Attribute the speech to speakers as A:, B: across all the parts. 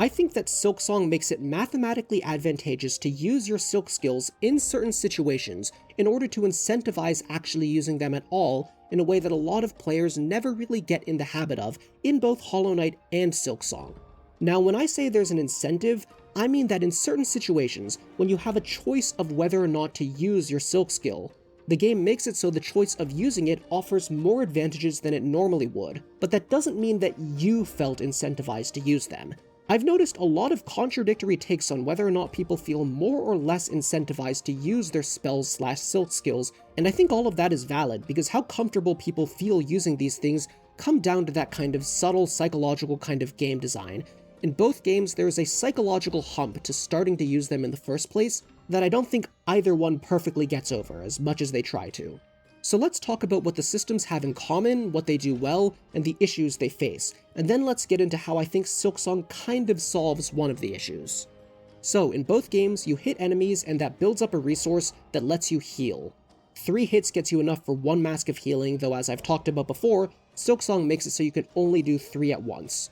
A: I think that Silksong makes it mathematically advantageous to use your Silk skills in certain situations in order to incentivize actually using them at all in a way that a lot of players never really get in the habit of in both Hollow Knight and Silksong. Now, when I say there's an incentive, I mean that in certain situations, when you have a choice of whether or not to use your Silk skill, the game makes it so the choice of using it offers more advantages than it normally would, but that doesn't mean that you felt incentivized to use them. I've noticed a lot of contradictory takes on whether or not people feel more or less incentivized to use their spells/silk skills, and I think all of that is valid because how comfortable people feel using these things come down to that kind of subtle psychological kind of game design. In both games, there is a psychological hump to starting to use them in the first place that I don't think either one perfectly gets over as much as they try to. So let's talk about what the systems have in common, what they do well, and the issues they face, and then let's get into how I think Silksong kind of solves one of the issues. So, in both games, you hit enemies and that builds up a resource that lets you heal. 3 hits gets you enough for 1 mask of healing, though as I've talked about before, Silksong makes it so you can only do 3 at once.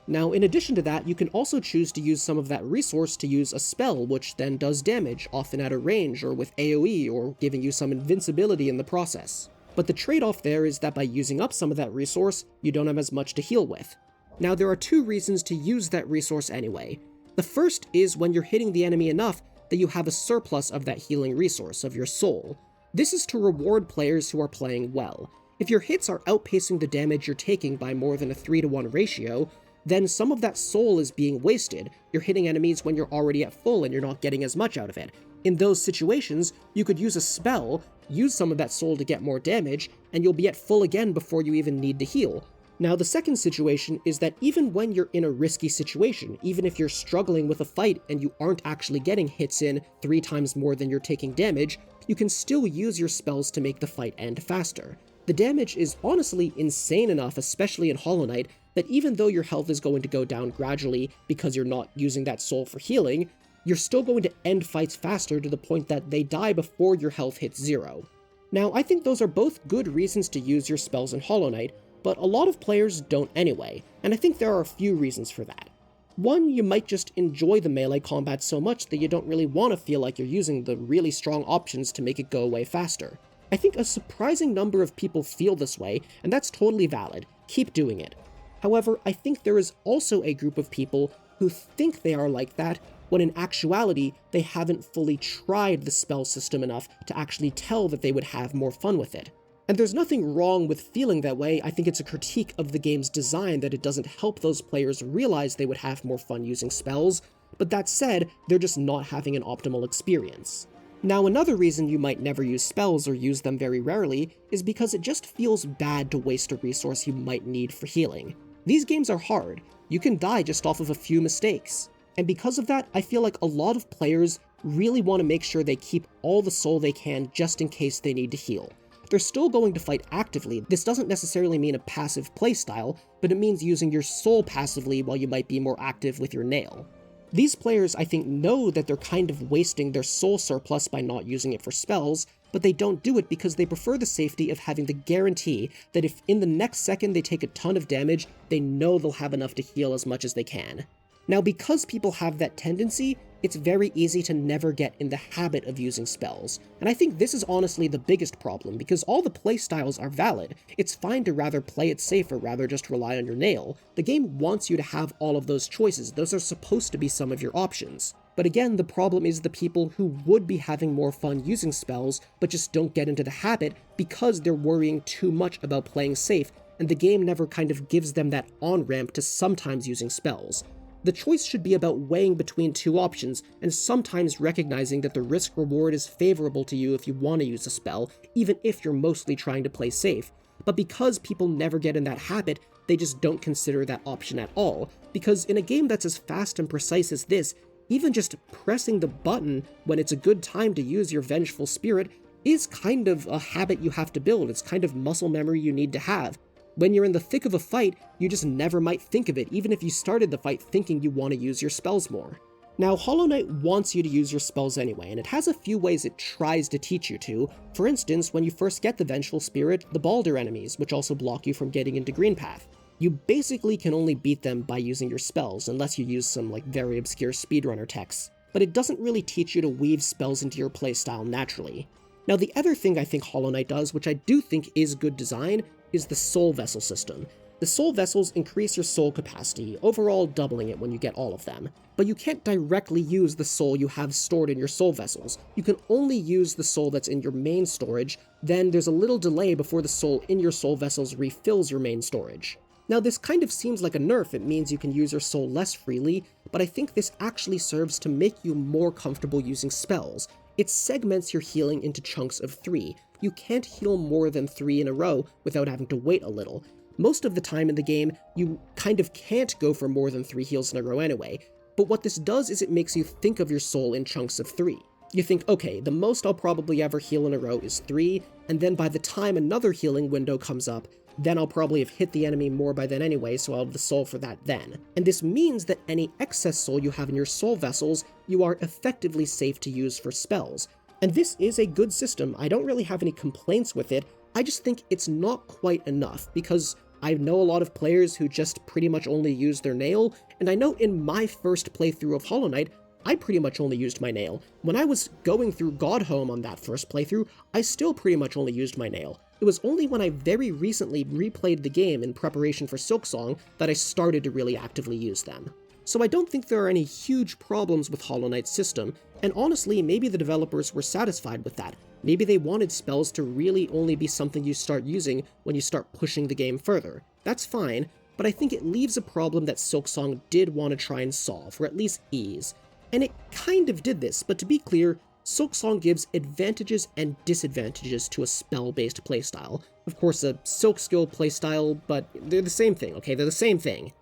A: Now, in addition to that, you can also choose to use some of that resource to use a spell, which then does damage, often at a range or with AoE, or giving you some invincibility in the process. But the trade-off there is that by using up some of that resource, you don't have as much to heal with. Now, there are 2 reasons to use that resource anyway. The first is when you're hitting the enemy enough that you have a surplus of that healing resource, of your soul. This is to reward players who are playing well. If your hits are outpacing the damage you're taking by more than a 3-to-1 ratio, then some of that soul is being wasted. You're hitting enemies when you're already at full and you're not getting as much out of it. In those situations, you could use a spell, use some of that soul to get more damage, and you'll be at full again before you even need to heal. Now, the second situation is that even when you're in a risky situation, even if you're struggling with a fight and you aren't actually getting hits in 3 times more than you're taking damage, you can still use your spells to make the fight end faster. The damage is honestly insane enough, especially in Hollow Knight, that even though your health is going to go down gradually because you're not using that soul for healing, you're still going to end fights faster to the point that they die before your health hits 0. Now, I think those are both good reasons to use your spells in Hollow Knight, but a lot of players don't anyway, and I think there are a few reasons for that. One, you might just enjoy the melee combat so much that you don't really want to feel like you're using the really strong options to make it go away faster. I think a surprising number of people feel this way, and that's totally valid. Keep doing it. However, I think there is also a group of people who think they are like that, when in actuality, they haven't fully tried the spell system enough to actually tell that they would have more fun with it. And there's nothing wrong with feeling that way. I think it's a critique of the game's design that it doesn't help those players realize they would have more fun using spells, but that said, they're just not having an optimal experience. Now, another reason you might never use spells or use them very rarely is because it just feels bad to waste a resource you might need for healing. These games are hard. You can die just off of a few mistakes. And because of that, I feel like a lot of players really want to make sure they keep all the soul they can just in case they need to heal. They're still going to fight actively. This doesn't necessarily mean a passive playstyle, but it means using your soul passively while you might be more active with your nail. These players, I think, know that they're kind of wasting their soul surplus by not using it for spells, but they don't do it because they prefer the safety of having the guarantee that if in the next second they take a ton of damage, they know they'll have enough to heal as much as they can. Now, because people have that tendency, it's very easy to never get in the habit of using spells, and I think this is honestly the biggest problem, because all the playstyles are valid. It's fine to rather play it safe or rather just rely on your nail. The game wants you to have all of those choices. Those are supposed to be some of your options. But again, the problem is the people who would be having more fun using spells, but just don't get into the habit because they're worrying too much about playing safe, and the game never kind of gives them that on-ramp to sometimes using spells. The choice should be about weighing between 2 options, and sometimes recognizing that the risk-reward is favorable to you if you want to use a spell, even if you're mostly trying to play safe. But because people never get in that habit, they just don't consider that option at all, because in a game that's as fast and precise as this, even just pressing the button when it's a good time to use your vengeful spirit is kind of a habit you have to build. It's kind of muscle memory you need to have. When you're in the thick of a fight, you just never might think of it, even if you started the fight thinking you want to use your spells more. Now, Hollow Knight wants you to use your spells anyway, and it has a few ways it tries to teach you to. For instance, when you first get the Vengeful Spirit, the Balder enemies, which also block you from getting into Green Path. You basically can only beat them by using your spells, unless you use some very obscure speedrunner techs, but it doesn't really teach you to weave spells into your playstyle naturally. Now the other thing I think Hollow Knight does, which I do think is good design, is the soul vessel system. The soul vessels increase your soul capacity, overall doubling it when you get all of them, but you can't directly use the soul you have stored in your soul vessels. You can only use the soul that's in your main storage, then there's a little delay before the soul in your soul vessels refills your main storage. Now this kind of seems like a nerf, it means you can use your soul less freely, but I think this actually serves to make you more comfortable using spells. It segments your healing into chunks of 3. You can't heal more than 3 in a row without having to wait a little. Most of the time in the game, you kind of can't go for more than 3 heals in a row anyway, but what this does is it makes you think of your soul in chunks of 3. You think, okay, the most I'll probably ever heal in a row is 3, and then by the time another healing window comes up, then I'll probably have hit the enemy more by then anyway, so I'll have the soul for that then. And this means that any excess soul you have in your soul vessels, you are effectively safe to use for spells. And this is a good system, I don't really have any complaints with it, I just think it's not quite enough, because I know a lot of players who just pretty much only use their nail, and I know in my first playthrough of Hollow Knight, I pretty much only used my nail. When I was going through Godhome on that first playthrough, I still pretty much only used my nail. It was only when I very recently replayed the game in preparation for Silksong that I started to really actively use them. So I don't think there are any huge problems with Hollow Knight's system, and honestly, maybe the developers were satisfied with that. Maybe they wanted spells to really only be something you start using when you start pushing the game further. That's fine, but I think it leaves a problem that Silksong did want to try and solve, or at least ease. And it kind of did this, but to be clear, Silksong gives advantages and disadvantages to a spell-based playstyle. Of course, a Silk skill playstyle, but they're the same thing, okay? They're the same thing.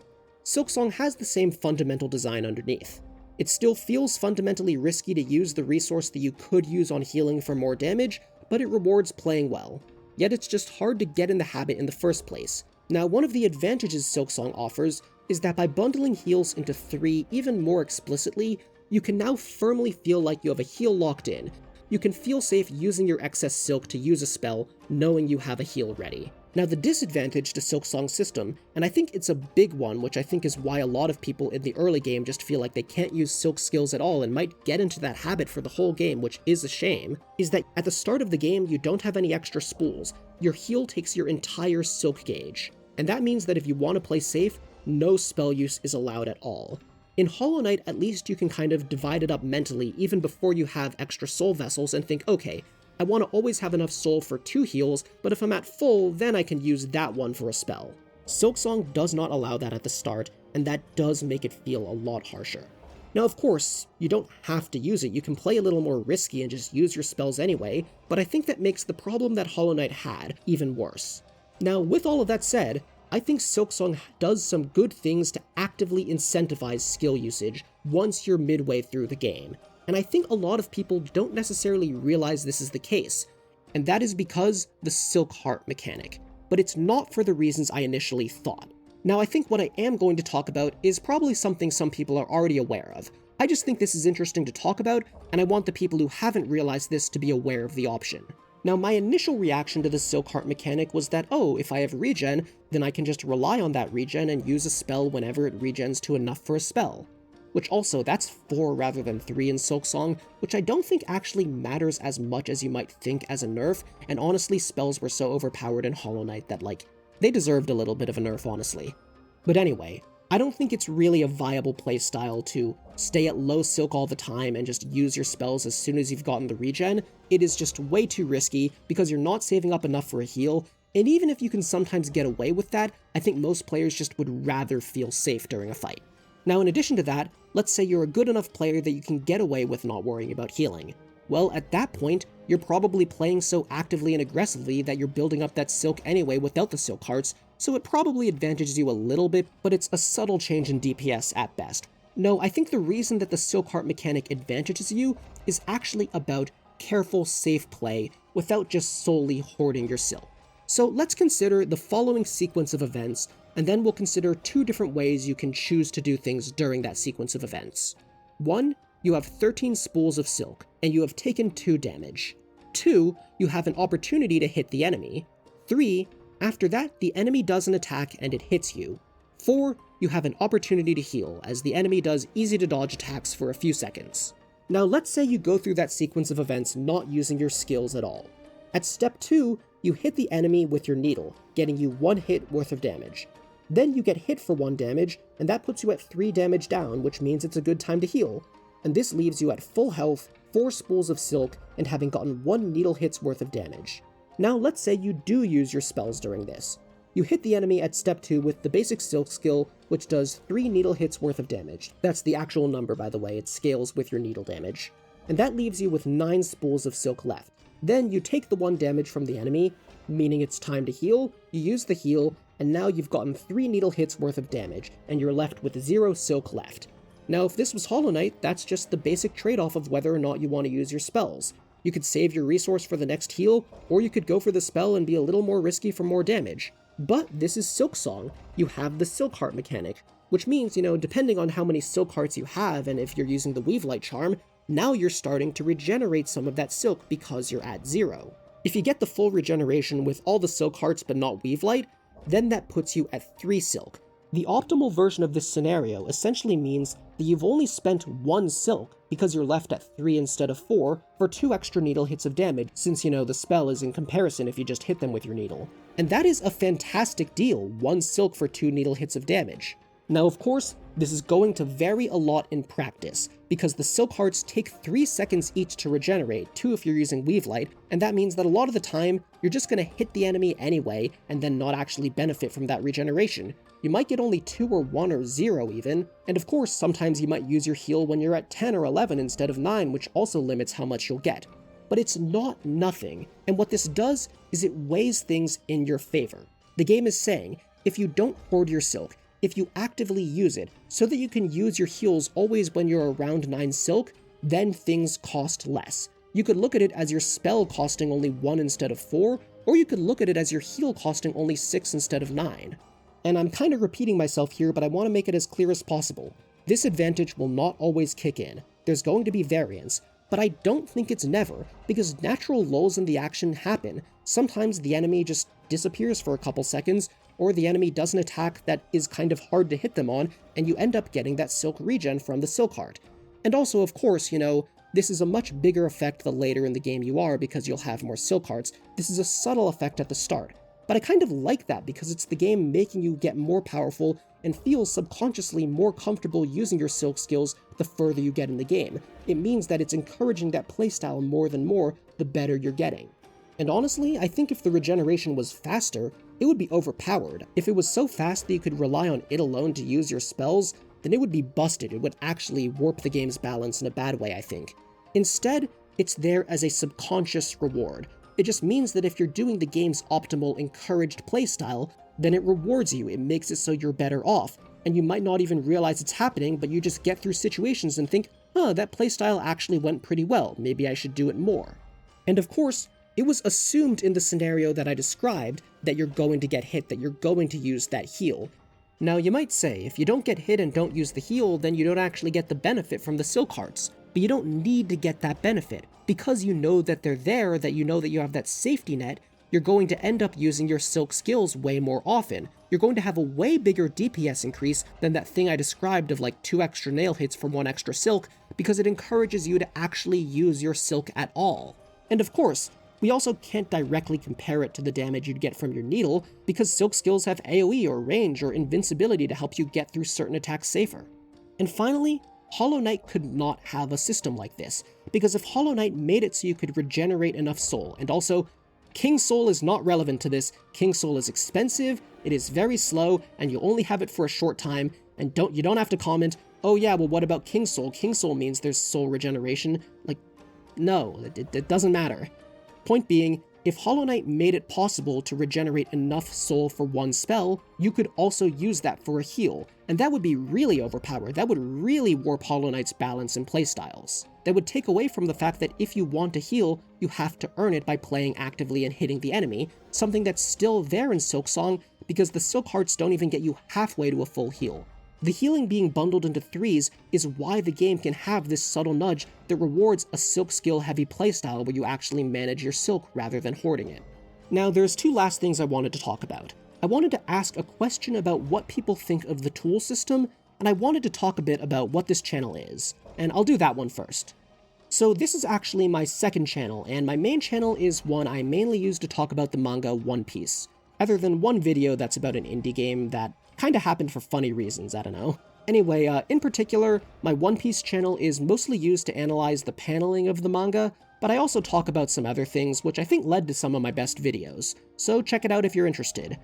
A: Silksong has the same fundamental design underneath. It still feels fundamentally risky to use the resource that you could use on healing for more damage, but it rewards playing well. Yet it's just hard to get in the habit in the first place. Now, one of the advantages Silksong offers is that by bundling heals into 3 even more explicitly, you can now firmly feel like you have a heal locked in. You can feel safe using your excess Silk to use a spell, knowing you have a heal ready. Now the disadvantage to Silksong's system, and I think it's a big one, which I think is why a lot of people in the early game just feel like they can't use Silk skills at all and might get into that habit for the whole game, which is a shame, is that at the start of the game you don't have any extra spools. Your heal takes your entire Silk gauge, and that means that if you want to play safe, no spell use is allowed at all. In Hollow Knight, at least you can kind of divide it up mentally even before you have extra soul vessels and think, okay, I want to always have enough soul for 2 heals, but if I'm at full, then I can use that one for a spell. Silksong does not allow that at the start, and that does make it feel a lot harsher. Now of course, you don't have to use it, you can play a little more risky and just use your spells anyway, but I think that makes the problem that Hollow Knight had even worse. Now with all of that said, I think Silksong does some good things to actively incentivize skill usage once you're midway through the game, and I think a lot of people don't necessarily realize this is the case, and that is because the Silk Heart mechanic, but it's not for the reasons I initially thought. Now I think what I am going to talk about is probably something some people are already aware of. I just think this is interesting to talk about, and I want the people who haven't realized this to be aware of the option. Now my initial reaction to the Silk Heart mechanic was that, oh, if I have regen, then I can just rely on that regen and use a spell whenever it regens to enough for a spell. Which also, that's 4 rather than 3 in Silksong, which I don't think actually matters as much as you might think as a nerf, and honestly spells were so overpowered in Hollow Knight that they deserved a little bit of a nerf honestly. But anyway, I don't think it's really a viable playstyle to stay at low Silk all the time and just use your spells as soon as you've gotten the regen. It is just way too risky because you're not saving up enough for a heal, and even if you can sometimes get away with that, I think most players just would rather feel safe during a fight. Now in addition to that, let's say you're a good enough player that you can get away with not worrying about healing. Well, at that point, you're probably playing so actively and aggressively that you're building up that Silk anyway without the Silk Hearts, so it probably advantages you a little bit, but it's a subtle change in DPS at best. No, I think the reason that the Silk Heart mechanic advantages you is actually about careful, safe play without just solely hoarding your Silk. So let's consider the following sequence of events, and then we'll consider 2 different ways you can choose to do things during that sequence of events. 1, you have 13 spools of Silk, and you have taken 2 damage. 2, you have an opportunity to hit the enemy. 3, After that, the enemy does an attack and it hits you. 4. You have an opportunity to heal, as the enemy does easy-to-dodge attacks for a few seconds. Now let's say you go through that sequence of events not using your skills at all. At step 2, you hit the enemy with your needle, getting you 1 hit worth of damage. Then you get hit for 1 damage, and that puts you at 3 damage down, which means it's a good time to heal. And this leaves you at full health, 4 spools of silk, and having gotten 1 needle hit's worth of damage. Now let's say you do use your spells during this. You hit the enemy at step 2 with the basic silk skill, which does 3 needle hits worth of damage. That's the actual number, by the way, it scales with your needle damage. And that leaves you with 9 spools of silk left. Then you take the 1 damage from the enemy, meaning it's time to heal, you use the heal, and now you've gotten 3 needle hits worth of damage, and you're left with 0 silk left. Now if this was Hollow Knight, that's just the basic trade-off of whether or not you want to use your spells. You could save your resource for the next heal, or you could go for the spell and be a little more risky for more damage. But this is Silksong. You have the silk heart mechanic, which means, depending on how many silk hearts you have and if you're using the Weave Light charm, now you're starting to regenerate some of that silk because you're at 0. If you get the full regeneration with all the silk hearts but not Weave Light, then that puts you at 3 silk. The optimal version of this scenario essentially means that you've only spent 1 silk because you're left at 3 instead of 4 for 2 extra needle hits of damage, since the spell is in comparison if you just hit them with your needle. And that is a fantastic deal, 1 silk for 2 needle hits of damage. Now of course, this is going to vary a lot in practice, because the silk hearts take 3 seconds each to regenerate, 2 if you're using Weave Light, and that means that a lot of the time, you're just going to hit the enemy anyway, and then not actually benefit from that regeneration. You might get only 2 or 1 or 0 even, and of course sometimes you might use your heal when you're at 10 or 11 instead of 9, which also limits how much you'll get. But it's not nothing, and what this does is it weighs things in your favor. The game is saying, if you don't hoard your silk, if you actively use it so that you can use your heals always when you're around 9 silk, then things cost less. You could look at it as your spell costing only 1 instead of 4, or you could look at it as your heal costing only 6 instead of 9. And I'm kind of repeating myself here, but I want to make it as clear as possible. This advantage will not always kick in. There's going to be variance, but I don't think it's never, because natural lulls in the action happen. Sometimes the enemy just disappears for a couple seconds, or the enemy does an attack that is kind of hard to hit them on, and you end up getting that silk regen from the silk heart. And also, of course, this is a much bigger effect the later in the game you are because you'll have more silk hearts. This is a subtle effect at the start. But I kind of like that because it's the game making you get more powerful and feel subconsciously more comfortable using your silk skills the further you get in the game. It means that it's encouraging that playstyle more than more the better you're getting. And honestly, I think if the regeneration was faster, it would be overpowered. If it was so fast that you could rely on it alone to use your spells, then it would be busted. It would actually warp the game's balance in a bad way, I think. Instead, it's there as a subconscious reward. It just means that if you're doing the game's optimal encouraged playstyle, then it rewards you, it makes it so you're better off, and you might not even realize it's happening, but you just get through situations and think, that playstyle actually went pretty well, maybe I should do it more. And of course, it was assumed in the scenario that I described that you're going to get hit, that you're going to use that heal. Now you might say, if you don't get hit and don't use the heal, then you don't actually get the benefit from the silk hearts. But you don't need to get that benefit. Because you know that they're there, that you know that you have that safety net, you're going to end up using your silk skills way more often. You're going to have a way bigger DPS increase than that thing I described of like 2 extra nail hits for 1 extra silk, because it encourages you to actually use your silk at all. And of course, we also can't directly compare it to the damage you'd get from your needle, because silk skills have AoE or range or invincibility to help you get through certain attacks safer. And finally, Hollow Knight could not have a system like this, because if Hollow Knight made it so you could regenerate enough soul, and also, King Soul is not relevant to this. King Soul is expensive, it is very slow, and you only have it for a short time, and you don't have to comment, oh yeah, well what about King Soul? King Soul means there's soul regeneration. Like, no, it doesn't matter. Point being, if Hollow Knight made it possible to regenerate enough soul for 1 spell, you could also use that for a heal, and that would be really overpowered. That would really warp Hollow Knight's balance and playstyles. That would take away from the fact that if you want to heal, you have to earn it by playing actively and hitting the enemy, something that's still there in Silksong because the Silk Hearts don't even get you halfway to a full heal. The healing being bundled into 3s is why the game can have this subtle nudge that rewards a silk skill heavy playstyle where you actually manage your silk rather than hoarding it. Now, there's two last things I wanted to talk about. I wanted to ask a question about what people think of the tool system, and I wanted to talk a bit about what this channel is, and I'll do that one first. So this is actually my second channel, and my main channel is one I mainly use to talk about the manga One Piece, other than one video that's about an indie game that kinda happened for funny reasons, I don't know. Anyway, in particular, my One Piece channel is mostly used to analyze the paneling of the manga, but I also talk about some other things which I think led to some of my best videos, so check it out if you're interested.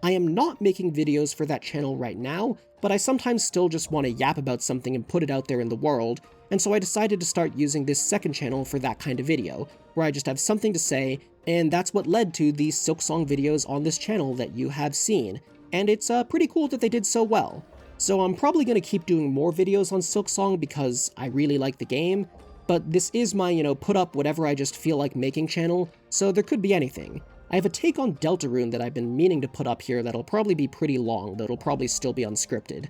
A: I am not making videos for that channel right now, but I sometimes still just want to yap about something and put it out there in the world, and so I decided to start using this second channel for that kind of video, where I just have something to say, and that's what led to these Silksong videos on this channel that you have seen, and it's pretty cool that they did so well. So I'm probably going to keep doing more videos on Silksong because I really like the game, but this is my, put up whatever I just feel like making channel, so there could be anything. I have a take on Deltarune that I've been meaning to put up here that'll probably be pretty long, though it'll probably still be unscripted.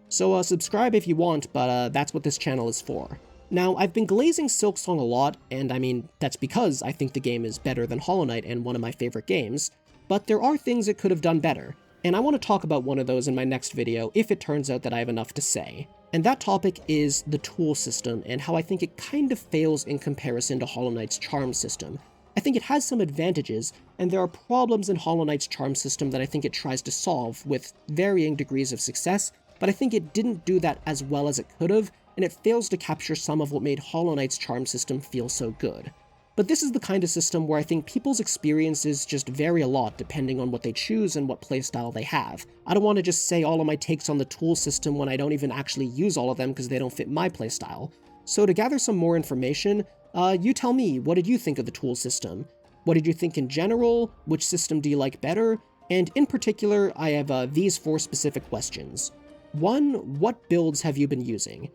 A: So subscribe if you want, but that's what this channel is for. Now, I've been glazing Silksong a lot, and I mean, that's because I think the game is better than Hollow Knight and one of my favorite games, but there are things it could have done better, and I want to talk about one of those in my next video if it turns out that I have enough to say. And that topic is the tool system, and how I think it kind of fails in comparison to Hollow Knight's charm system. I think it has some advantages, and there are problems in Hollow Knight's charm system that I think it tries to solve with varying degrees of success, but I think it didn't do that as well as it could have, and it fails to capture some of what made Hollow Knight's charm system feel so good. But this is the kind of system where I think people's experiences just vary a lot depending on what they choose and what playstyle they have. I don't want to just say all of my takes on the tool system when I don't even actually use all of them because they don't fit my playstyle. So to gather some more information, you tell me, what did you think of the tool system? What did you think in general? Which system do you like better? And in particular, I have these 4 specific questions. 1. What builds have you been using?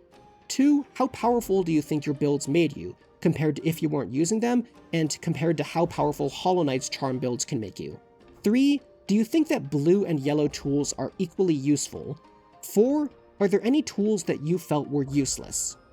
A: 2. How powerful do you think your builds made you, compared to if you weren't using them, and compared to how powerful Hollow Knight's charm builds can make you? 3. Do you think that blue and yellow tools are equally useful? 4. Are there any tools that you felt were useless?